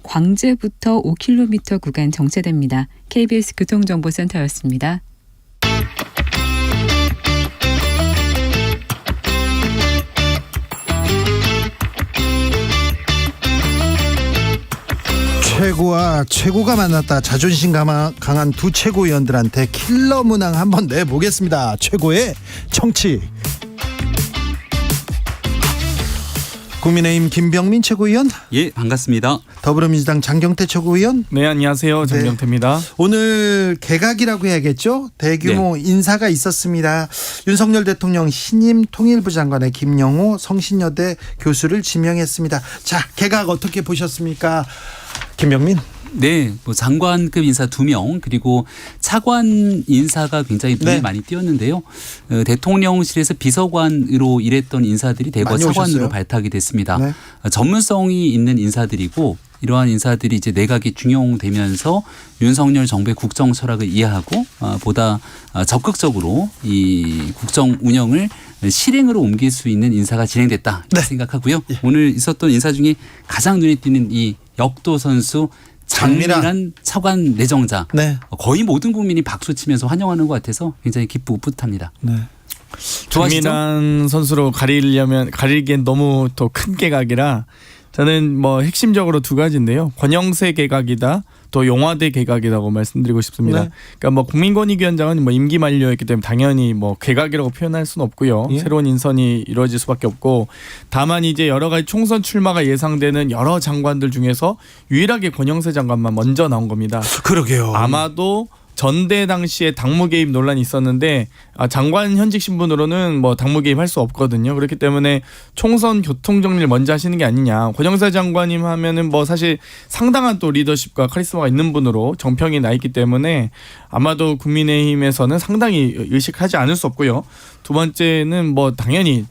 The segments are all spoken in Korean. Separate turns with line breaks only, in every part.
광주부터 5km 구간 정체됩니다. KBS 교통정보센터였습니다.
최고와 최고가 만났다. 자존심 강한 두 최고위원들한테 킬러 문항 한번 내보겠습니다. 최고의 청취. 국민의힘 김병민 최고위원.
예, 반갑습니다.
더불어민주당 장경태 최고위원.
네, 안녕하세요. 장경태입니다.
오늘 개각이라고 해야겠죠. 대규모 인사가 있었습니다. 윤석열 대통령 신임 통일부 장관의 김영호 성신여대 교수를 지명했습니다. 자, 개각 어떻게 보셨습니까? 김병민.
네, 뭐 장관급 인사 2명 그리고 차관 인사가 굉장히 눈에 많이 띄었는데요. 대통령실에서 비서관으로 일했던 인사들이 대거 차관으로 오셨어요? 발탁이 됐습니다. 네. 전문성이 있는 인사들이고 이러한 인사들이 이제 내각이 중용되면서 윤석열 정부의 국정 철학을 이해하고 보다 적극적으로 이 국정 운영을 실행으로 옮길 수 있는 인사가 진행됐다 생각하고요. 예. 오늘 있었던 인사 중에 가장 눈에 띄는 이 역도 선수 장미란 차관 내정자. 네. 거의 모든 국민이 박수 치면서 환영하는 것 같아서 굉장히 기쁘고 뿌듯합니다.
네. 장미란 선수로 가리기엔 너무 더 큰 개각이라 저는 뭐 핵심적으로 두 가지인데요. 권영세 개각이다. 또 용화대 개각이라고 말씀드리고 싶습니다. 네. 그러니까 뭐 국민권익위원장은 뭐 임기 만료였기 때문에 당연히 뭐 개각이라고 표현할 수는 없고요. 예. 새로운 인선이 이루어질 수밖에 없고 다만 이제 여러 가지 총선 출마가 예상되는 여러 장관들 중에서 유일하게 권영세 장관만 먼저 나온 겁니다.
그러게요.
아마도 전대 당시에 당무 개입 논란이 있었는데 장관 현직 신분으로는 뭐 당무 개입할 수 없거든요. 그렇기 때문에 총선 교통 정리를 먼저 하시는 게 아니냐. 권영세 장관님 하면은 뭐 사실 상당한 또 리더십과 카리스마가 있는 분으로 정평이 나 있기 때문에 아마도 국민의힘에서는 상당히 의식하지 않을 수 없고요. 두 번째는 뭐 당연히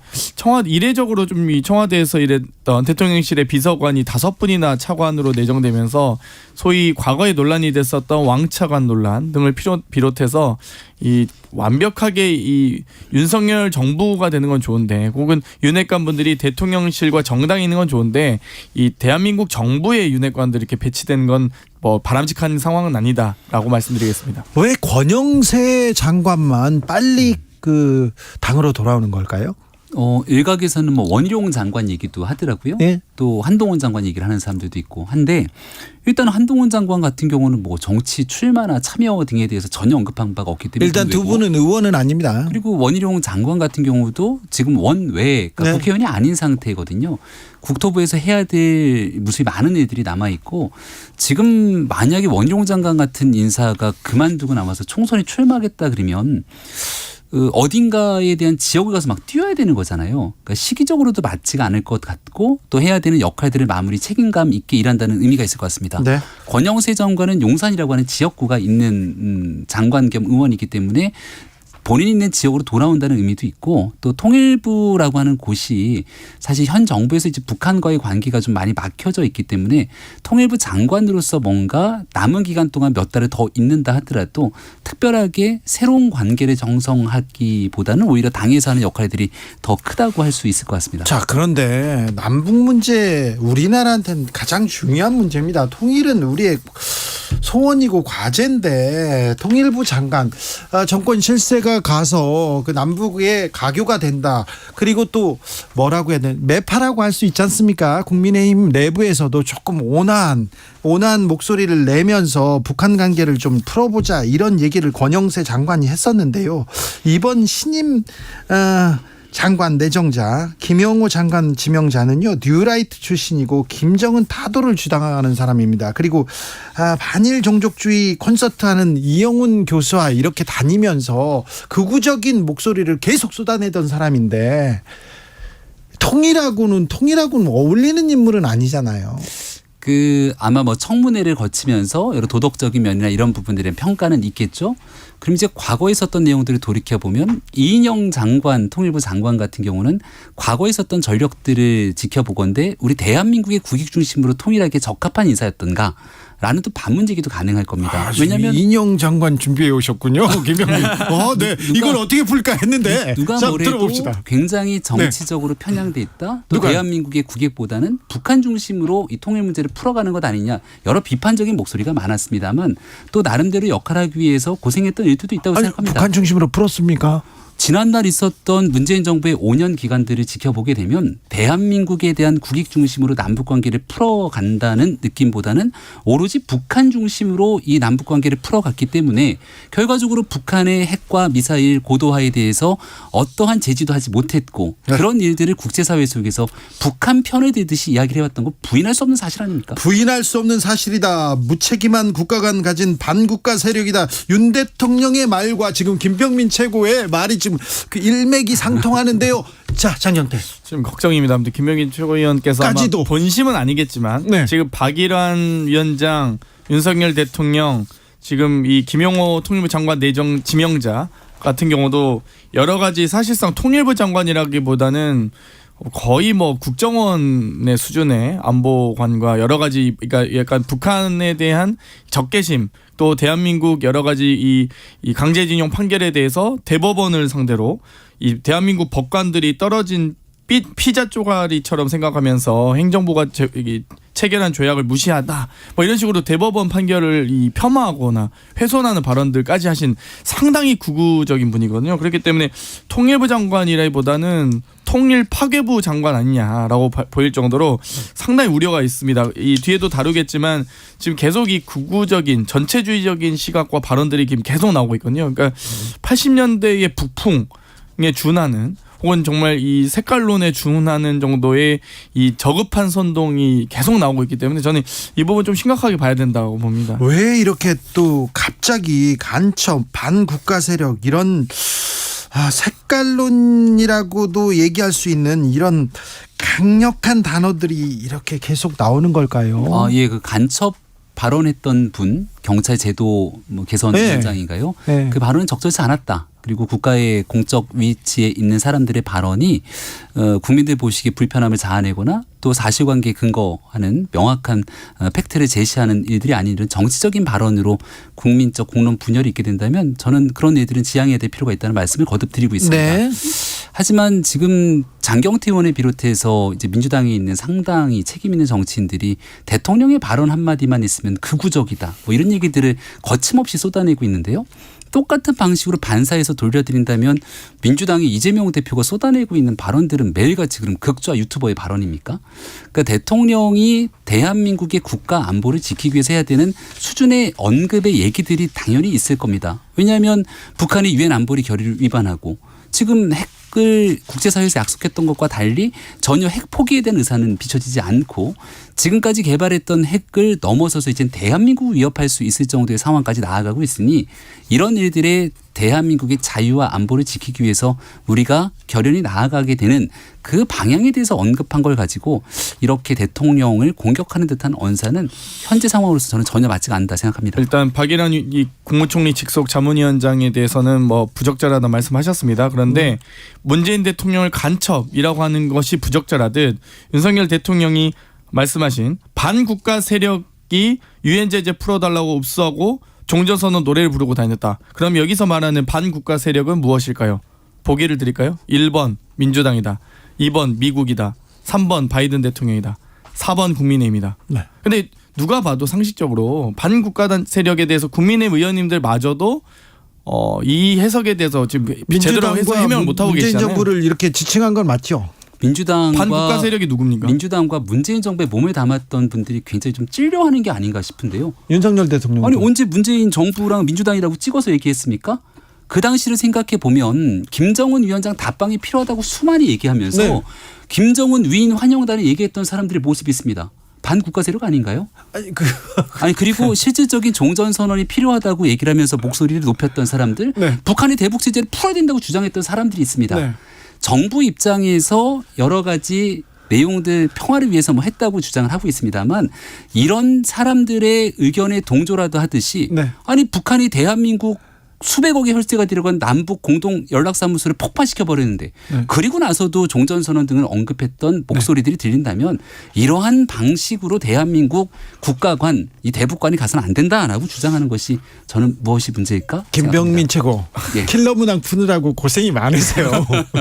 이례적으로 좀 이 청와대에서 일했던 대통령실의 비서관이 5분이나 차관으로 내정되면서 소위 과거에 논란이 됐었던 왕차관 논란 등을 비롯해서 이 완벽하게 이 윤석열 정부가 되는 건 좋은데 혹은 윤핵관 분들이 대통령실과 정당에 있는 건 좋은데 이 대한민국 정부의 윤핵관들이 이렇게 배치된 건 뭐 바람직한 상황은 아니다라고 말씀드리겠습니다.
왜 권영세 장관만 빨리 그 당으로 돌아오는 걸까요?
일각에서는 뭐 원희룡 장관 얘기도 하더라고요. 네. 또 한동훈 장관 얘기를 하는 사람들도 있고 한데 일단 한동훈 장관 같은 경우는 뭐 정치 출마나 참여 등에 대해서 전혀 언급한 바가 없기 때문에
일단 두 분은 의원은 아닙니다.
그리고 원희룡 장관 같은 경우도 지금 원외 그러니까 국회의원이 아닌 상태거든요. 국토부에서 해야 될 무수히 많은 일들이 남아 있고 지금 만약에 원희룡 장관 같은 인사가 그만두고 나와서 총선에 출마하겠다 그러면 어딘가에 대한 지역을 가서 막 뛰어야 되는 거잖아요. 그러니까 시기적으로도 맞지가 않을 것 같고 또 해야 되는 역할들을 마무리 책임감 있게 일한다는 의미가 있을 것 같습니다. 네. 권영세 장관은 용산이라고 하는 지역구가 있는 장관 겸 의원이기 때문에 본인이 있는 지역으로 돌아온다는 의미도 있고 또 통일부라고 하는 곳이 사실 현 정부에서 이제 북한과의 관계가 좀 많이 막혀져 있기 때문에 통일부 장관으로서 뭔가 남은 기간 동안 몇 달을 더 있는다 하더라도 특별하게 새로운 관계를 정성하기보다는 오히려 당에서 하는 역할들이 더 크다고 할 수 있을 것 같습니다.
자, 그런데 남북 문제 우리나라한테는 가장 중요한 문제입니다. 통일은 우리의 소원이고 과제인데 통일부 장관 정권 실세가 가서 그 남북의 가교가 된다. 그리고 또 뭐라고 해야 되나 매파라고 할 수 있지 않습니까? 국민의힘 내부에서도 조금 온화한 목소리를 내면서 북한 관계를 좀 풀어보자 이런 얘기를 권영세 장관이 했었는데요. 이번 신임 장관 내정자 김영호 장관 지명자는요 뉴라이트 출신이고 김정은 타도를 주장하는 사람입니다. 그리고 반일 종족주의 콘서트하는 이영훈 교수와 이렇게 다니면서 극우적인 목소리를 계속 쏟아내던 사람인데 통일하고는 어울리는 인물은 아니잖아요.
아마 뭐 청문회를 거치면서 여러 도덕적인 면이나 이런 부분들의 평가는 있겠죠. 그럼 이제 과거에 있었던 내용들을 돌이켜보면 이인영 장관, 통일부 장관 같은 경우는 과거에 있었던 전력들을 지켜보건대 우리 대한민국의 국익 중심으로 통일하기에 적합한 인사였던가 라는 또 반문 제기도 가능할 겁니다. 왜냐하면
인용 장관 준비해 오셨군요, 김병민. 네. 이걸 어떻게 풀까 했는데
누가
자,
뭐래도
들어봅시다.
굉장히 정치적으로 편향돼 있다. 또
누가요?
대한민국의 국익보다는 북한 중심으로 이 통일 문제를 풀어가는 것 아니냐. 여러 비판적인 목소리가 많았습니다만 또 나름대로 역할하기 위해서 고생했던 일들도 있다고
아니,
생각합니다.
북한 중심으로 풀었습니까?
지난날 있었던 문재인 정부의 5년 기간들을 지켜보게 되면 대한민국에 대한 국익 중심으로 남북관계를 풀어간다는 느낌보다는 오로지 북한 중심으로 이 남북관계를 풀어갔기 때문에 결과적으로 북한의 핵과 미사일 고도화에 대해서 어떠한 제지도 하지 못했고 그런 일들을 국제사회 속에서 북한 편을 들듯이 이야기를 해왔던 거 부인할 수 없는 사실 아닙니까?
부인할 수 없는 사실이다. 무책임한 국가 간 가진 반국가 세력이다. 윤 대통령의 말과 지금 김병민 최고의 말이 지금 그 일맥이 상통하는데요. 자, 장영태.
지금 걱정입니다. 아무튼 김병민 최고위원께서
까지도.
아마 본심은 아니겠지만
네.
지금 박일환 위원장, 윤석열 대통령, 지금 이 김용호 통일부 장관 내정 지명자 같은 경우도 여러 가지 사실상 통일부 장관이라기보다는 거의 뭐 국정원의 수준의 안보관과 여러 가지, 그러니까 약간 북한에 대한 적개심, 또 대한민국 여러 가지 이 강제징용 판결에 대해서 대법원을 상대로 이 대한민국 법관들이 떨어진 피자 쪼가리처럼 생각하면서 행정부가 체결한 조약을 무시하다, 뭐 이런 식으로 대법원 판결을 폄하하거나 훼손하는 발언들까지 하신 상당히 극우적인 분이거든요. 그렇기 때문에 통일부 장관이라기보다는 통일 파괴부 장관 아니냐라고 보일 정도로 상당히 우려가 있습니다. 이 뒤에도 다루겠지만 지금 계속 이 극우적인 전체주의적인 시각과 발언들이 지금 계속 나오고 있거든요. 그러니까 80년대의 북풍에 준하는, 혹은 정말 이 색깔론에 준하는 정도의 이 저급한 선동이 계속 나오고 있기 때문에 저는 이 부분 좀 심각하게 봐야 된다고 봅니다.
왜 이렇게 또 갑자기 간첩, 반국가 세력 이런 색깔론이라고도 얘기할 수 있는 이런 강력한 단어들이 이렇게 계속 나오는 걸까요?
예, 그 간첩 발언했던 분, 경찰 제도 개선
네.
위원장인가요?
네.
그 발언은 적절치 않았다. 그리고 국가의 공적 위치에 있는 사람들의 발언이 국민들 보시기에 불편함을 자아내거나 또 사실관계에 근거하는 명확한 팩트를 제시하는 일들이 아닌 이런 정치적인 발언으로 국민적 공론 분열이 있게 된다면 저는 그런 일들은 지양해야 될 필요가 있다는 말씀을 거듭 드리고 있습니다.
네.
하지만 지금 장경태 의원을 비롯해서 이제 민주당에 있는 상당히 책임 있는 정치인들이 대통령의 발언 한마디만 있으면 극우적이다, 뭐 이런 얘기들을 거침없이 쏟아내고 있는데요. 똑같은 방식으로 반사해서 돌려드린다면 민주당의 이재명 대표가 쏟아내고 있는 발언들은 매일같이 그럼 극좌 유튜버의 발언입니까? 그러니까 대통령이 대한민국의 국가 안보를 지키기 위해서 해야 되는 수준의 언급의 얘기들이 당연히 있을 겁니다. 왜냐하면 북한이 유엔 안보리 결의를 위반하고 지금 핵을 국제사회에서 약속했던 것과 달리 전혀 핵 포기에 대한 의사는 비춰지지 않고 지금까지 개발했던 핵을 넘어서서 이제 대한민국을 위협할 수 있을 정도의 상황까지 나아가고 있으니 이런 일들에 대한민국의 자유와 안보를 지키기 위해서 우리가 결연히 나아가게 되는 그 방향에 대해서 언급한 걸 가지고 이렇게 대통령을 공격하는 듯한 언사는 현재 상황으로서 저는 전혀 맞지가 않다 생각합니다.
일단 박일환 이 국무총리 직속 자문위원장에 대해서는 뭐 부적절하다 말씀하셨습니다. 그런데 문재인 대통령을 간첩이라고 하는 것이 부적절하듯 윤석열 대통령이 말씀하신 반국가 세력이 유엔 제재 풀어달라고 읍수하고 종전선언 노래를 부르고 다녔다. 그럼 여기서 말하는 반국가 세력은 무엇일까요? 보기를 드릴까요? 1번 민주당이다. 2번 미국이다. 3번 바이든 대통령이다. 4번 국민의힘이다.
네.
근데 누가 봐도 상식적으로 반국가 세력에 대해서 국민의힘 의원님들마저도 이 해석에 대해서 지금 제대로 해명을 못하고
문재인
계시잖아요.
정부를 이렇게 지칭한 건 맞죠?
반국가 세력이 누굽니까?
민주당과 문재인 정부에 몸을 담았던 분들이 굉장히 좀 찔려하는 게 아닌가 싶은데요.
윤석열 대통령.
아니 언제 문재인 정부랑 민주당이라고 찍어서 얘기했습니까? 그 당시를 생각해 보면 김정은 위원장 답방이 필요하다고 수많이 얘기하면서
네.
김정은 위인 환영단을 얘기했던 사람들의 모습이 있습니다. 반국가 세력 아닌가요? 아니 그리고 실질적인 종전 선언이 필요하다고 얘기를 하면서 목소리를 높였던 사람들,
네.
북한의 대북 제재를 풀어야 된다고 주장했던 사람들이 있습니다.
네.
정부 입장에서 여러 가지 내용들 평화를 위해서 뭐 했다고 주장을 하고 있습니다만 이런 사람들의 의견에 동조라도 하듯이
네.
아니 북한이 대한민국 수백억의 혈세가 들어간 남북 공동 연락사무소를 폭파시켜 버렸는데 그리고 나서도 종전선언 등을 언급했던 목소리들이 들린다면 이러한 방식으로 대한민국 국가관 이 대북관이 가서는 안 된다라고 주장하는 것이 저는 무엇이 문제일까?
김병민 최고.
예.
킬러 문항 푸느라고 고생이 많으세요.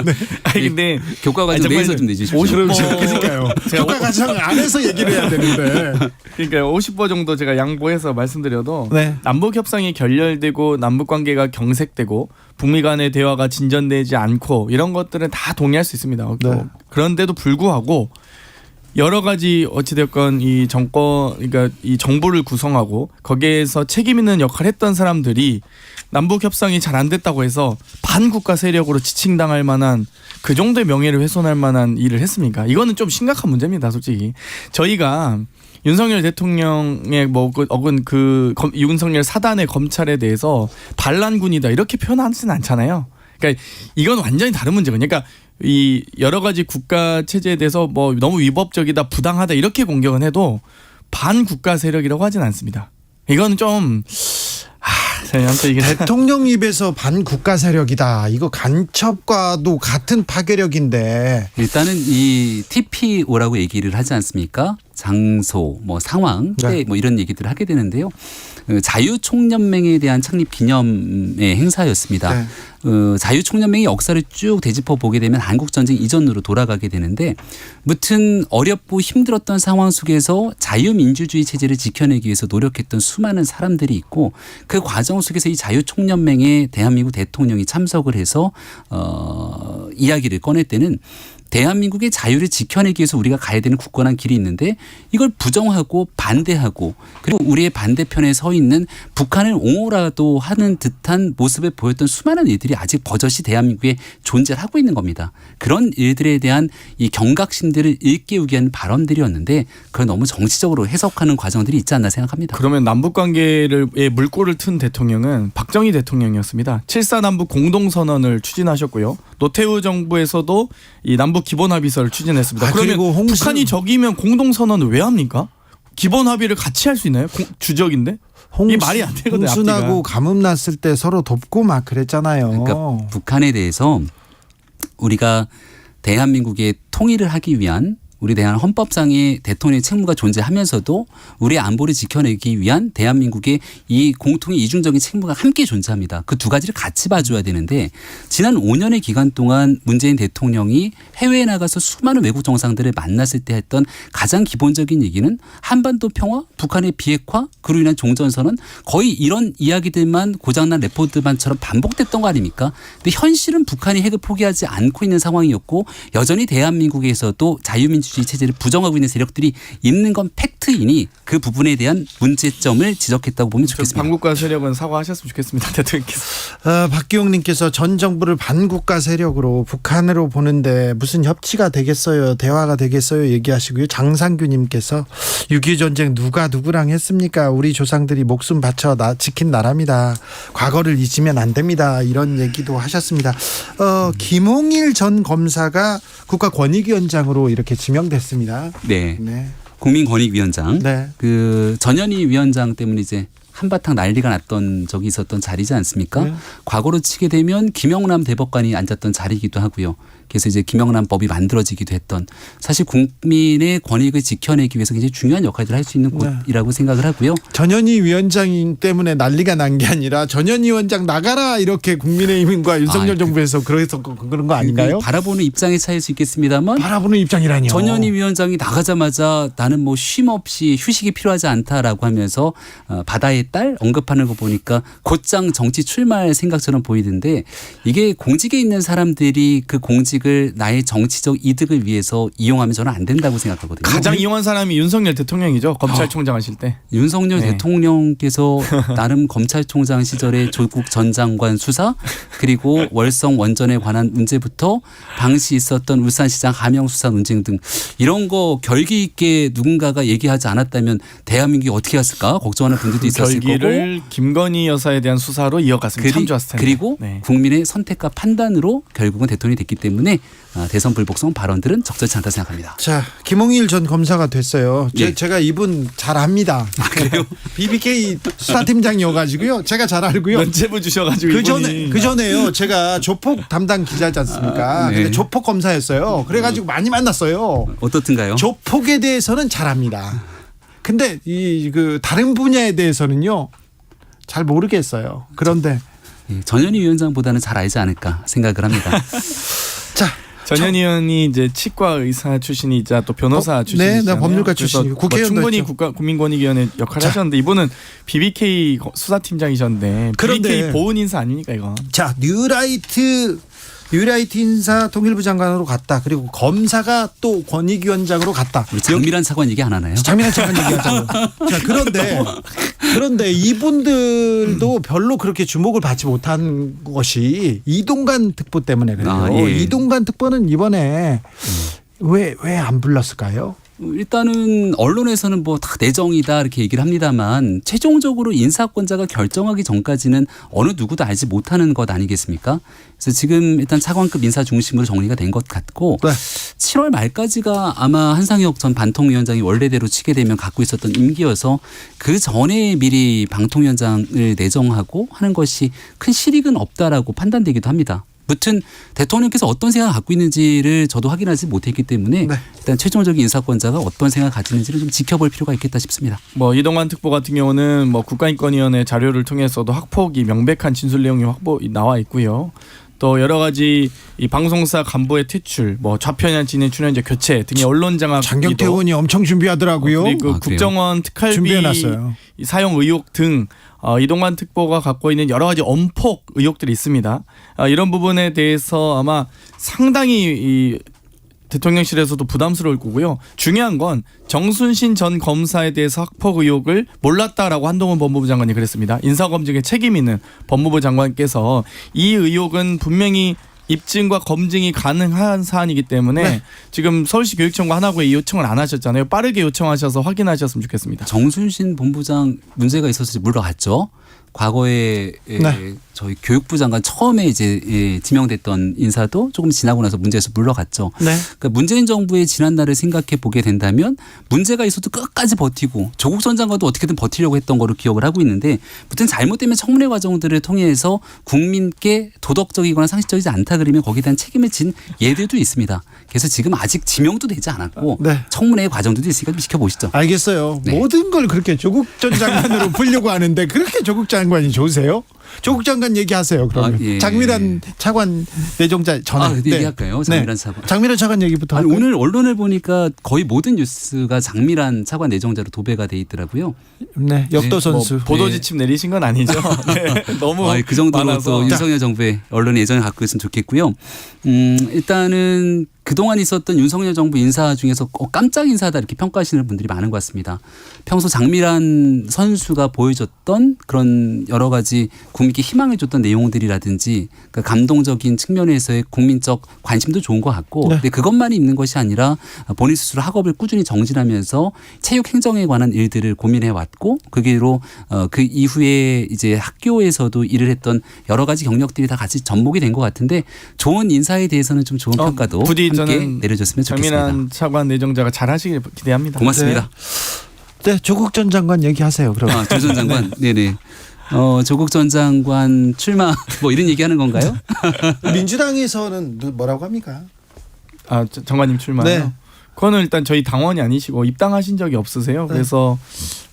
네.
아니 근데
교과과정 내에서 좀 내주십시오.
그러니까요. 교과 과정 안에서 얘기를 해야 되는데.
그러니까 50번 정도 제가 양보해서 말씀드려도
네.
남북 협상이 결렬되고 남북 관계가 경색되고 북미 간의 대화가 진전되지 않고 이런 것들은 다 동의할 수 있습니다.
네.
그런데도 불구하고 여러 가지 어찌됐건 이 정권 그러니까 이 정부를 구성하고 거기에서 책임 있는 역할을 했던 사람들이 남북 협상이 잘 안 됐다고 해서 반국가 세력으로 지칭당할 만한 그 정도의 명예를 훼손할 만한 일을 했습니까? 이거는 좀 심각한 문제입니다, 솔직히. 저희가 윤석열 대통령의 어근 윤석열 사단의 검찰에 대해서 반란군이다 이렇게 표현하지는 않잖아요. 그러니까 이건 완전히 다른 문제거든요. 그러니까 이 여러 가지 국가 체제에 대해서 뭐 너무 위법적이다, 부당하다 이렇게 공격은 해도 반국가 세력이라고 하진 않습니다. 이거는 좀 저희한테 이게
대통령 입에서 반국가 세력이다. 이거 간첩과도 같은 파괴력인데.
일단은 이 TPO라고 얘기를 하지 않습니까? 장소, 뭐 상황, 때 뭐 이런 얘기들을 하게 되는데요. 자유총연맹에 대한 창립 기념의 행사였습니다.
네.
자유총연맹의 역사를 쭉 되짚어 보게 되면 한국전쟁 이전으로 돌아가게 되는데 무튼 어렵고 힘들었던 상황 속에서 자유민주주의 체제를 지켜내기 위해서 노력했던 수많은 사람들이 있고 그 과정 속에서 이 자유총연맹에 대한민국 대통령이 참석을 해서 이야기를 꺼낼 때는 대한민국의 자유를 지켜내기 위해서 우리가 가야 되는 굳건한 길이 있는데 이걸 부정하고 반대하고 그리고 우리의 반대편에 서 있는 북한을 옹호라도 하는 듯한 모습을 보였던 수많은 일들이 아직 버젓이 대한민국에 존재를 하고 있는 겁니다. 그런 일들에 대한 이 경각심들을 일깨우기 위한 발언들이었는데 그걸 너무 정치적으로 해석하는 과정들이 있지 않나 생각합니다.
그러면 남북관계에 물꼬를 튼 대통령은 박정희 대통령이었습니다. 7.4 남북 공동선언을 추진하셨고요. 노태우 정부에서도 이 남북 기본합의서를 추진했습니다. 그러면 북한이 적이면 공동선언을 왜 합니까? 기본합의를 같이 할 수 있나요? 주적인데? 이게 말이 안 되거든요.
홍순하고 가뭄 났을 때 서로 돕고 막 그랬잖아요.
그러니까 북한에 대해서 우리가 대한민국의 통일을 하기 위한 우리 대한 헌법상의 대통령의 책무가 존재하면서도 우리의 안보를 지켜내기 위한 대한민국의 이 공통의 이중적인 책무가 함께 존재합니다. 그 두 가지를 같이 봐줘야 되는데 지난 5년의 기간 동안 문재인 대통령이 해외에 나가서 수많은 외국 정상들을 만났을 때 했던 가장 기본적인 얘기는 한반도 평화, 북한의 비핵화, 그로 인한 종전선언 거의 이런 이야기들만 고장난 레포트만처럼 반복됐던 거 아닙니까? 근데 현실은 북한이 핵을 포기하지 않고 있는 상황이었고 여전히 대한민국에서도 자유민주주의 체제를 부정하고 있는 세력들이 있는 건 팩트이니 그 부분에 대한 문제점을 지적했다고 보면 좋겠습니다.
반국가 세력은 사과하셨으면 좋겠습니다. 대통령께서.
박기용님께서 전 정부를 반국가 세력으로 북한으로 보는데 무슨 협치가 되겠어요? 대화가 되겠어요? 얘기하시고요. 장상규님께서 6.25 전쟁 누가 누구랑 했습니까? 우리 조상들이 목숨 바쳐 지킨 나라입니다. 과거를 잊으면 안 됩니다. 이런 얘기도 하셨습니다. 김홍일 전 검사가 국가권익위원장으로 이렇게 지명됐습니다.
네.
네.
국민권익위원장.
네.
그 전현희 위원장 때문에 이제 한바탕 난리가 났던 적이 있었던 자리지 않습니까?
네.
과거로 치게 되면 김영남 대법관이 앉았던 자리이기도 하고요. 그래서 이제 김영남 법이 만들어지기도 했던 사실 국민의 권익을 지켜내기 위해서 굉장히 중요한 역할들을 할 수 있는 곳이라고 생각을 하고요.
전현희 위원장 때문에 난리가 난 게 아니라 전현희 위원장 나가라 이렇게 국민의힘과 윤석열 정부에서 그래서 그런 거 아닌가요?
바라보는 입장의 차이일 수 있겠습니다만
바라보는 입장이라니요.
전현희 위원장이 나가자마자 나는 뭐 쉼 없이 휴식이 필요하지 않다라고 하면서 바다의 딸 언급하는 거 보니까 곧장 정치 출마할 생각처럼 보이던데 이게 공직에 있는 사람들이 그 공직을 나의 정치적 이득을 위해서 이용하면 저는 안 된다고 생각하거든요.
가장 이용한 사람이 윤석열 대통령이죠. 검찰총장 하실 때.
윤석열 대통령께서 나름 검찰총장 시절에 조국 전 장관 수사 그리고 월성 원전에 관한 문제부터 당시 있었던 울산시장 하명 수사 논쟁 등 이런 거 결기 있게 누군가가 얘기하지 않았다면 대한민국이 어떻게 했을까 걱정하는 분들도 있었을
결기를
거고
김건희 여사에 대한 수사로 이어갔으면 참 좋았을 텐데.
그리고 국민의 선택과 판단으로 결국은 대통령이 됐기 때문에 때문에 대선 불복성 발언들은 적절치 않다 생각합니다.
자, 김홍일 전 검사가 됐어요.
예.
제가 이분 잘 압니다.
그래요?
BBK 수사팀장이어가지고요. 제가 잘 알고요.
면죄부 주셔가지고
그 전에요. 제가 조폭 담당 기자지 않습니까?
네.
근데 조폭 검사였어요. 그래가지고 많이 만났어요.
어떻든가요?
조폭에 대해서는 잘 압니다. 근데 그 다른 분야에 대해서는요 잘 모르겠어요. 그런데
예, 전현희 위원장보다는 잘 알지 않을까 생각을 합니다.
자.
전현희 의원이 이제 치과 의사 출신이자 또 변호사 출신이잖아요.
네, 법률가 출신이고 국회의원도
충분히
했죠.
국민권익위원회 역할을
자.
하셨는데 이분은 BBK 수사팀장이셨는데
그런데
BBK 보훈 인사 아닙니까 이거?
자, 뉴라이트 인사 통일부 장관으로 갔다. 그리고 검사가 또 권익위원장으로 갔다.
우리 장미란 차관 얘기 안 하나요?
장미란 차관 얘기하자고요. 자, 그런데 이분들도 별로 그렇게 주목을 받지 못한 것이 이동관 특보 때문에 그래요.
예.
이동관 특보는 이번에 왜 안 불렀을까요?
일단은 언론에서는 뭐 다 내정이다 이렇게 얘기를 합니다만 최종적으로 인사권자가 결정하기 전까지는 어느 누구도 알지 못하는 것 아니겠습니까? 그래서 지금 일단 차관급 인사 중심으로 정리가 된 것 같고
네.
7월 말까지가 아마 한상혁 전 방통위원장이 원래대로 치게 되면 갖고 있었던 임기여서 그 전에 미리 방통위원장을 내정하고 하는 것이 큰 실익은 없다라고 판단되기도 합니다. 무튼 대통령께서 어떤 생각을 갖고 있는지를 저도 확인하지 못했기 때문에
네.
일단 최종적인 인사권자가 어떤 생각을 가지는지를 좀 지켜볼 필요가 있겠다 싶습니다.
뭐 이동관 특보 같은 경우는 뭐 국가인권위원회 자료를 통해서도 학폭이 명백한 진술 내용이 나와 있고요. 또 여러 가지 이 방송사 간부의 퇴출, 뭐 좌편향 진행 출연자 교체 등의 언론 장악
장경태 의원이 엄청 준비하더라고요.
그리고
아, 그래요?
국정원 특활비
준비해놨어요.
사용 의혹 등 이동관 특보가 갖고 있는 여러 가지 엄폭 의혹들이 있습니다. 이런 부분에 대해서 아마 상당히 이 대통령실에서도 부담스러울 거고요. 중요한 건 정순신 전 검사에 대해서 학폭 의혹을 몰랐다라고 한동훈 법무부 장관이 그랬습니다. 인사검증에 책임 있는 법무부 장관께서 이 의혹은 분명히 입증과 검증이 가능한 사안이기 때문에
네.
지금 서울시 교육청과 하나고에 이 요청을 안 하셨잖아요. 빠르게 요청하셔서 확인하셨으면 좋겠습니다.
정순신 본부장 문제가 있어서 물러갔죠. 과거에
네.
저희 교육부 장관 처음에 이제 지명됐던 인사도 조금 지나고 나서 문제에서 물러갔죠.
네.
그러니까 문재인 정부의 지난날을 생각해 보게 된다면 문제가 있어도 끝까지 버티고 조국 전 장관도 어떻게든 버티려고 했던 거로 기억을 하고 있는데 무튼 잘못되면 청문회 과정들을 통해서 국민께 도덕적이거나 상식적이지 않다 그러면 거기에 대한 책임을 진 예들도 있습니다. 그래서 지금 아직 지명도 되지 않았고
네.
청문회 과정들도 있으니까 좀 지켜보시죠.
알겠어요.
네.
모든 걸 그렇게 조국 전 장관으로 풀려고 하는데 그렇게 조국 장관이 좋으세요? 조국 장관 얘기하세요. 그러면
예.
장미란 차관 내정자 전화.
얘기할까요? 장미란 차관.
장미란 차관 얘기부터
아니,
할까요?
오늘 언론을 보니까 거의 모든 뉴스가 장미란 차관 내정자로 도배가 돼 있더라고요.
네, 역도
네,
선수.
보도 지침 내리신 건 아니죠. 네, 너무
그 정도로
많아서.
또 윤석열 정부의 언론의 예정을 갖고 있으면 좋겠고요. 일단은 그동안 있었던 윤석열 정부 인사 중에서 깜짝 인사다 이렇게 평가하시는 분들이 많은 것 같습니다. 평소 장미란 선수가 보여줬던 그런 여러 가지 국민께 희망을 줬던 내용들이라든지 그러니까 감동적인 측면에서의 국민적 관심도 좋은 것 같고
네.
근데 그것만이 있는 것이 아니라 본인 스스로 학업을 꾸준히 정진하면서 체육 행정에 관한 일들을 고민해 왔고 그 뒤로 그 이후에 이제 학교에서도 일을 했던 여러 가지 경력들이 다 같이 접목이 된 것 같은데 좋은 인사에 대해서는 좀 좋은 평가도
부디
함께
저는
내려줬으면 좋겠습니다.
장미란 차관 내정자가 잘하시길 기대합니다.
고맙습니다.
네, 조국 전 장관 얘기하세요. 그럼.
조 전 장관, 네네. 조국 전 장관 출마 뭐 이런 얘기하는 건가요?
민주당에서는 뭐라고 합니까?
장관님 출마요.
네.
그거는 일단 저희 당원이 아니시고 입당하신 적이 없으세요.
네.
그래서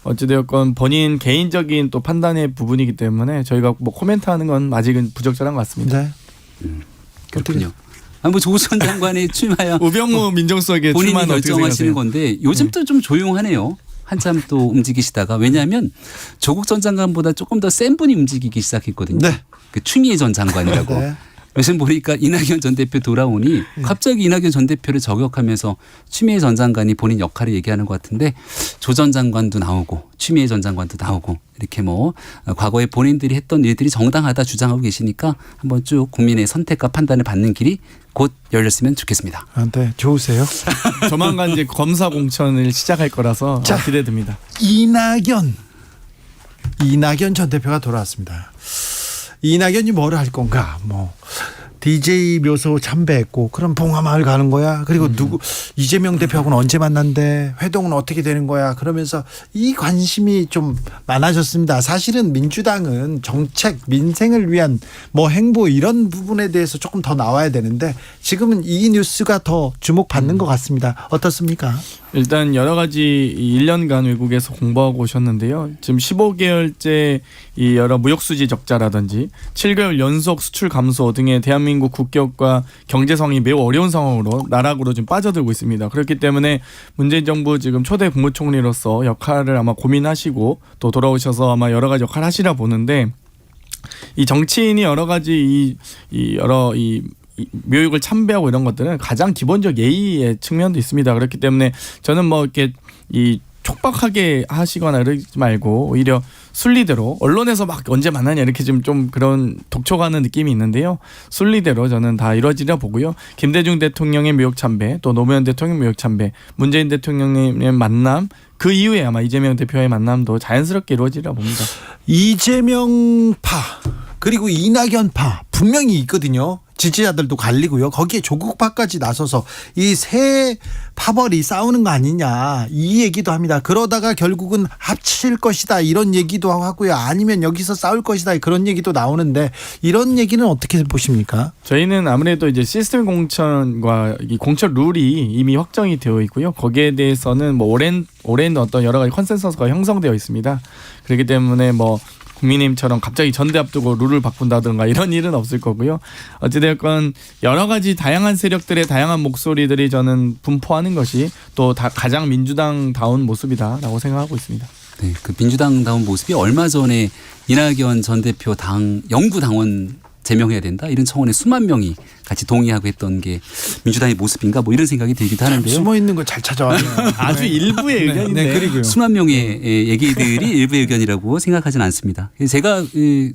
어찌되었건 본인 개인적인 또 판단의 부분이기 때문에 저희가 뭐 코멘트하는 건 아직은 부적절한 것 같습니다.
네.
그렇군요. 뭐 조국 전 장관의 출마야
우병우 민정수석의
본인이
출마는 어떻게
결정하시는
생각하세요?
건데 요즘도 좀 조용하네요. 한참 또 움직이시다가 왜냐하면 조국 전 장관보다 조금 더 센 분이 움직이기 시작했거든요.
네.
그 추미애 전 장관이라고.
네.
요즘 보니까 이낙연 전 대표 돌아오니 갑자기 이낙연 전 대표를 저격하면서 추미애 전 장관이 본인 역할을 얘기하는 것 같은데 조 전 장관도 나오고 추미애 전 장관도 나오고 이렇게 뭐 과거에 본인들이 했던 일들이 정당하다 주장하고 계시니까 한번 쭉 국민의 선택과 판단을 받는 길이 곧 열렸으면 좋겠습니다.
네, 좋으세요.
조만간 이제 검사 공천을 시작할 거라서 기대됩니다.
이낙연 전 대표가 돌아왔습니다. 이낙연이 뭐를 할 건가? 뭐 DJ 묘소 참배했고 그럼 봉하마을 가는 거야. 그리고 누구 이재명 대표하고는 언제 만난대? 회동은 어떻게 되는 거야? 그러면서 이 관심이 좀 많아졌습니다. 사실은 민주당은 정책, 민생을 위한 뭐 행보 이런 부분에 대해서 조금 더 나와야 되는데 지금은 이 뉴스가 더 주목받는 것 같습니다. 어떻습니까?
일단 여러 가지 1년간 외국에서 공부하고 오셨는데요. 지금 15개월째 이 여러 무역수지 적자라든지 7개월 연속 수출 감소 등의 대한민국 국격과 경제 상황이 매우 어려운 상황으로 나락으로 지금 빠져들고 있습니다. 그렇기 때문에 문재인 정부 지금 초대 국무총리로서 역할을 아마 고민하시고 또 돌아오셔서 아마 여러 가지 역할을 하시라 보는데 이 정치인이 여러 가지 이 묘역을 참배하고 이런 것들은 가장 기본적 예의의 측면도 있습니다. 그렇기 때문에 저는 뭐 이렇게 이 촉박하게 하시거나 이러지 말고 오히려 순리대로 언론에서 막 언제 만나냐 이렇게 좀 그런 독촉하는 느낌이 있는데요. 순리대로 저는 다 이루어지려 보고요. 김대중 대통령의 묘역 참배, 또 노무현 대통령 묘역 참배, 문재인 대통령의 만남, 그 이후에 아마 이재명 대표의 만남도 자연스럽게 이루어지려 봅니다.
이재명파 그리고 이낙연파 분명히 있거든요. 지지자들도 갈리고요. 거기에 조국파까지 나서서 이 새 파벌이 싸우는 거 아니냐 이 얘기도 합니다. 그러다가 결국은 합칠 것이다 이런 얘기도 하고요. 아니면 여기서 싸울 것이다 그런 얘기도 나오는데 이런 얘기는 어떻게 보십니까?
저희는 아무래도 이제 시스템 공천과 이 공천 룰이 이미 확정이 되어 있고요. 거기에 대해서는 뭐 오랜 어떤 여러 가지 컨센서스가 형성되어 있습니다. 그렇기 때문에 뭐 국민의힘처럼 갑자기 전대 앞두고 룰을 바꾼다든가 이런 일은 없을 거고요. 어찌됐건 여러 가지 다양한 세력들의 다양한 목소리들이 저는 분포하는 것이 또 가장 민주당다운 모습이다라고 생각하고 있습니다.
네, 그 민주당다운 모습이 얼마 전에 이낙연 전 대표 영구 당원 제명해야 된다 이런 차원의 수만 명이 같이 동의하고 했던 게 민주당의 모습인가 뭐 이런 생각이 들기도 하는데요.
숨어 있는 거 잘 찾아와요.
아주 일부의 의견인데
그리고요.
수만 명의 얘기들이 일부의 의견이라고 생각하지는 않습니다. 제가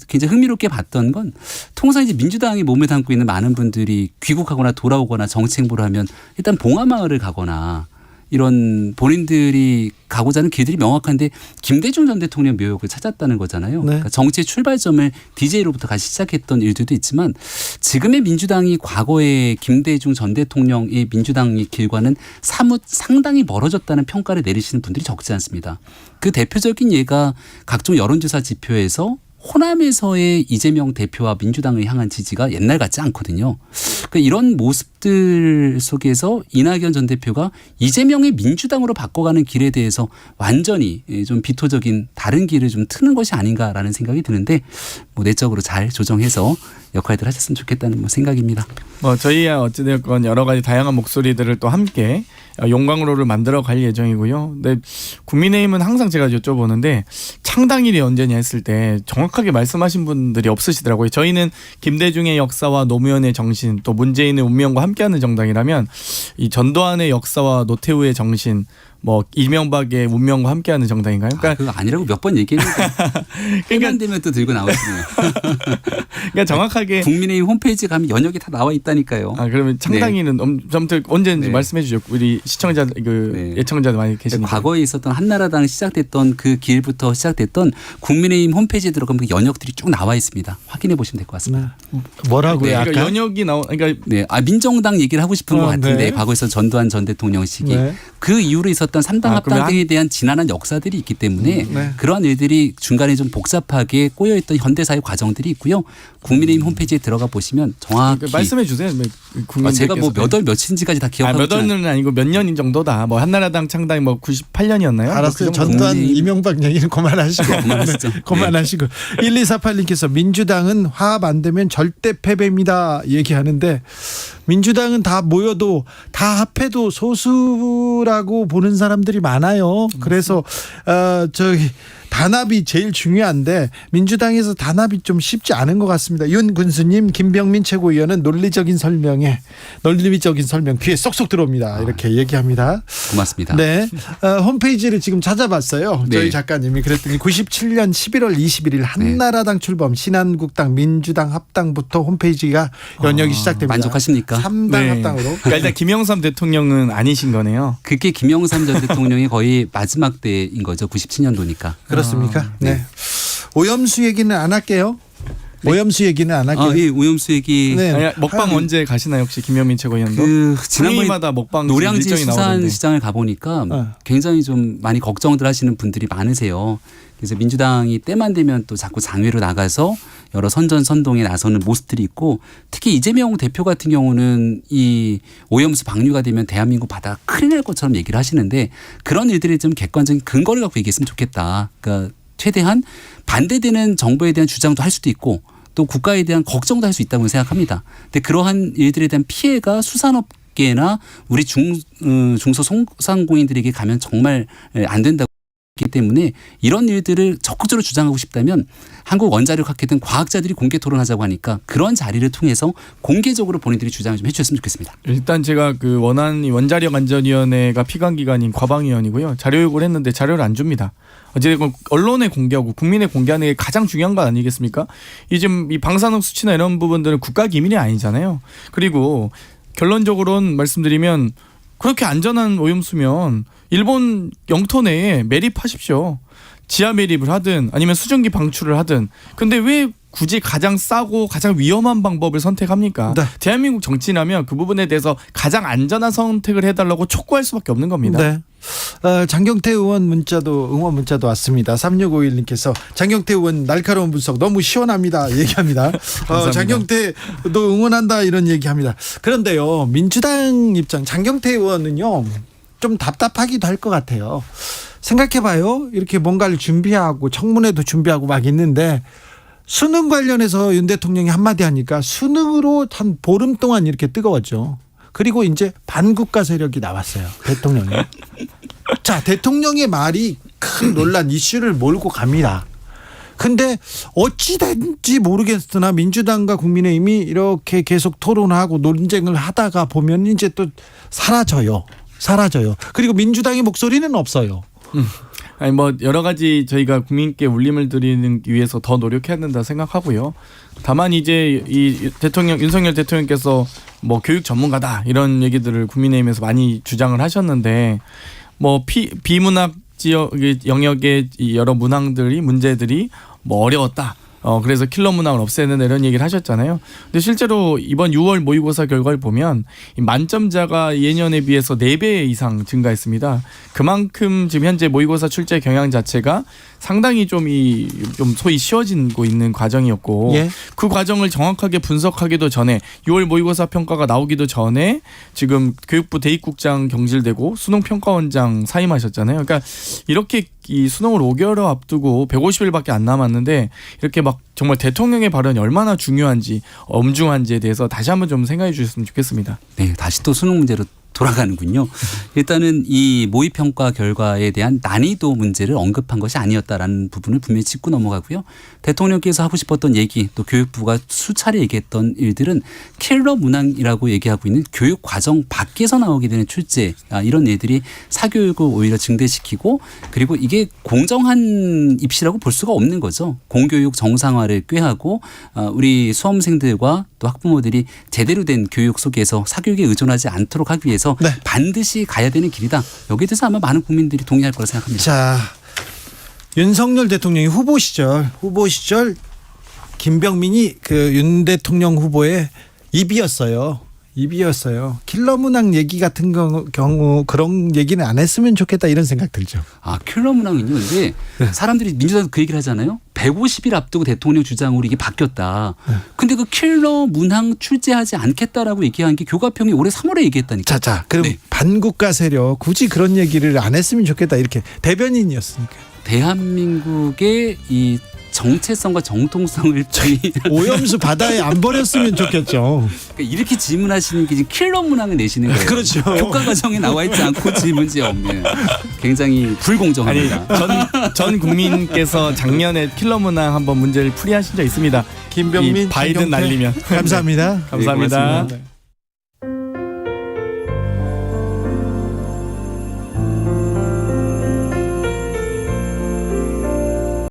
굉장히 흥미롭게 봤던 건 통상 이제 민주당이 몸에 담고 있는 많은 분들이 귀국하거나 돌아오거나 정치 행보를 하면 일단 봉하마을을 가거나 이런 본인들이 가고자 하는 길들이 명확한데 김대중 전 대통령 묘역을 찾았다는 거잖아요.
네.
그러니까 정치의 출발점을 DJ로부터 같이 시작했던 일들도 있지만 지금의 민주당이 과거의 김대중 전 대통령의 민주당의 길과는 사뭇 상당히 멀어졌다는 평가를 내리시는 분들이 적지 않습니다. 그 대표적인 예가 각종 여론조사 지표에서 호남에서의 이재명 대표와 민주당을 향한 지지가 옛날 같지 않거든요. 그러니까 이런 모습들 속에서 이낙연 전 대표가 이재명의 민주당으로 바꿔가는 길에 대해서 완전히 좀 비토적인 다른 길을 좀 트는 것이 아닌가라는 생각이 드는데 뭐 내적으로 잘 조정해서 역할들 하셨으면 좋겠다는 뭐 생각입니다.
저희야 어찌됐건 여러 가지 다양한 목소리들을 또 함께 용광로를 만들어 갈 예정이고요. 근데 국민의힘은 항상 제가 여쭤보는데 창당일이 언제냐 했을 때 정확하게 말씀하신 분들이 없으시더라고요. 저희는 김대중의 역사와 노무현의 정신 또 문재인의 운명과 함께하는 정당이라면 이 전두환의 역사와 노태우의 정신 뭐 이명박의 운명과 함께하는 정당인가요?
그러니까 그거 아니라고 몇 번 얘기했는데 그러니까 되면 또 들고 나오시네요.
그러니까 정확하게
국민의힘 홈페이지 가면 연역이 다 나와 있다니까요.
그러면 창당일은 아무튼 언제인지
네.
말씀해 주죠. 우리 시청자 예청자들 많이 계시니까.
과거에 있었던 한나라당 시작됐던 그 길부터 시작됐던 국민의힘 홈페이지에 들어가면 그 연역들이 쭉 나와 있습니다. 확인해 보시면 될 것 같습니다.
뭐라고요?
네,
그러니까 연역이 그러니까
네, 민정당 얘기를 하고 싶은 것 같은데
네.
과거에 있었던 전두환 전 대통령 시기
네.
그 이후로 있었던 3당 합당 등에 대한 지난한 역사들이 있기 때문에
네.
그러한 일들이 중간에 좀 복잡하게 꼬여있던 현대사의 과정들이 있고요. 국민의힘 홈페이지에 들어가 보시면 정확히
말씀해 주세요.
제가 뭐 몇 월 며칠인지까지 다 기억하고
몇 월은 아니고 몇 년인 정도다. 뭐 한나라당 창당이 뭐 98년이었나요?
알았어요. 전두환 이명박 얘기는 그만하시고.
그만하시죠.
그만하시고. 1248님께서 민주당은 화합 안 되면 절대 패배입니다 얘기하는데 민주당은 다 모여도 다 합해도 소수라고 보는 사람들이 많아요. 그래서 저기 단합이 제일 중요한데 민주당에서 단합이 좀 쉽지 않은 것 같습니다. 윤군수님, 김병민 최고위원은 논리적인 설명 귀에 쏙쏙 들어옵니다. 이렇게 얘기합니다.
고맙습니다.
네, 홈페이지를 지금 찾아봤어요.
네.
저희 작가님이 그랬더니 97년 11월 21일 한나라당 출범, 신한국당, 민주당 합당부터 홈페이지가 연역이 시작됩니다.
만족하십니까?
3당 합당으로.
그러니까 일단 김영삼 대통령은 아니신 거네요.
그게 김영삼 전 대통령이 거의 마지막 때인 거죠. 97년도니까.
그렇습니까? 네. 오염수 얘기는 안 할게요. 오염수 얘기는 안 할게요.
예, 오염수 얘기.
네.
아니, 먹방 언제 가시나요 혹시 김현민 최고위원도?
지난번에
상임마다 먹방
노량진
일정이 나오는데.
수산시장을 가보니까 굉장히 좀 많이 걱정들 하시는 분들이 많으세요. 그래서 민주당이 때만 되면 또 자꾸 장외로 나가서 여러 선전선동에 나서는 모습들이 있고, 특히 이재명 대표 같은 경우는 이 오염수 방류가 되면 대한민국 바다가 큰일 날 것처럼 얘기를 하시는데, 그런 일들이 좀 객관적인 근거를 갖고 얘기했으면 좋겠다. 그러니까 최대한 반대되는 정부에 대한 주장도 할 수도 있고 또 국가에 대한 걱정도 할 수 있다고 생각합니다. 근데 그러한 일들에 대한 피해가 수산업계나 우리 중소소상공인들에게 가면 정말 안 된다고 했기 때문에, 이런 일들을 적극적으로 주장하고 싶다면 한국원자력학회든 과학자들이 공개 토론하자고 하니까 그런 자리를 통해서 공개적으로 본인들이 주장을 좀 해주셨으면 좋겠습니다.
일단 제가 그 원안이 원자력안전위원회가 피감기관인 과방위원이고요. 자료 요구를 했는데 자료를 안 줍니다. 어쨌든 언론에 공개하고 국민에 공개하는 게 가장 중요한 거 아니겠습니까? 이 지금 이 방사능 수치나 이런 부분들은 국가 기밀이 아니잖아요. 그리고 결론적으로는 말씀드리면, 그렇게 안전한 오염수면 일본 영토 내에 매립하십시오. 지하 매립을 하든 아니면 수증기 방출을 하든. 근데 왜 굳이 가장 싸고 가장 위험한 방법을 선택합니까?
네.
대한민국 정치라면 그 부분에 대해서 가장 안전한 선택을 해달라고 촉구할 수밖에 없는 겁니다.
네. 장경태 의원 응원 문자도 왔습니다. 3651님께서 장경태 의원 날카로운 분석 너무 시원합니다 얘기합니다. 장경태도 응원한다 이런 얘기합니다. 그런데요, 민주당 입장, 장경태 의원은요 좀 답답하기도 할 것 같아요. 생각해봐요. 이렇게 뭔가를 준비하고 청문회도 준비하고 막 있는데, 수능 관련해서 윤 대통령이 한마디 하니까 수능으로 한 보름 동안 이렇게 뜨거웠죠. 그리고 이제 반국가 세력이 나왔어요. 대통령이. 자, 대통령의 말이 큰 논란 이슈를 몰고 갑니다. 근데 어찌된지 모르겠으나 민주당과 국민의힘이 이렇게 계속 토론하고 논쟁을 하다가 보면 이제 또 사라져요. 그리고 민주당의 목소리는 없어요.
아니 뭐 여러 가지 저희가 국민께 울림을 드리는 위해서 더 노력해야 된다 생각하고요. 다만 이제 이 대통령 윤석열 대통령께서 뭐 교육 전문가다 이런 얘기들을 국민의힘에서 많이 주장을 하셨는데, 뭐 비문학 지역 영역의 여러 문항들이 문제들이 뭐 어려웠다. 그래서 킬러 문항을 없애는 이런 얘기를 하셨잖아요. 근데 실제로 이번 6월 모의고사 결과를 보면 이 만점자가 예년에 비해서 4배 이상 증가했습니다. 그만큼 지금 현재 모의고사 출제 경향 자체가 상당히 좀 소위 쉬워지고 있는 과정이었고,
예.
그 과정을 정확하게 분석하기도 전에 6월 모의고사 평가가 나오기도 전에 지금 교육부 대입국장 경질되고 수능평가원장 사임하셨잖아요. 그러니까 이렇게 이 수능을 5개월 앞두고 150일밖에 안 남았는데 이렇게 막 정말 대통령의 발언이 얼마나 중요한지 엄중한지에 대해서 다시 한번 좀 생각해 주셨으면 좋겠습니다.
네, 다시 또 수능 문제로 돌아가는군요. 일단은 이 모의평가 결과에 대한 난이도 문제를 언급한 것이 아니었다라는 부분을 분명히 짚고 넘어가고요. 대통령께서 하고 싶었던 얘기, 또 교육부가 수차례 얘기했던 일들은 킬러 문항이라고 얘기하고 있는 교육 과정 밖에서 나오게 되는 출제, 이런 일들이 사교육을 오히려 증대시키고, 그리고 이게 공정한 입시라고 볼 수가 없는 거죠. 공교육 정상화를 꾀하고 우리 수험생들과 또 학부모들이 제대로 된 교육 속에서 사교육에 의존하지 않도록 하기 위해서
네.
반드시 가야 되는 길이다. 여기에 대해서 아마 많은 국민들이 동의할 거라 생각합니다.
자, 윤석열 대통령이 후보 시절 김병민이 그 윤 대통령 후보의 입이었어요. 킬러 문항 얘기 같은 경우 그런 얘기는 안 했으면 좋겠다 이런 생각 들죠.
킬러 문항은요. 근데 사람들이 민주당도 그 얘기를 하잖아요. 150일 앞두고 대통령 주장으로 이게 바뀌었다. 근데 그 킬러 문항 출제하지 않겠다라고 얘기한 게 교과평이 올해 3월에 얘기했다니까.
자, 그럼
네.
반국가 세력 굳이 그런 얘기를 안 했으면 좋겠다 이렇게 대변인이었으니까.
대한민국의 이 정체성과 정통성을
오염수 바다에 안 버렸으면 좋겠죠.
그러니까 이렇게 질문하시는 게 지금 킬러 문항을 내시는 거예요.
그렇죠.
교과 과정에 나와 있지 않고 질문지 없는, 굉장히 불공정합니다.
전 국민께서 작년에 킬러 문항 한번 문제를 풀이하신 적 있습니다.
김병민,
이 바이든
장경태.
날리면
감사합니다.
감사합니다.
네, 고맙습니다.
네.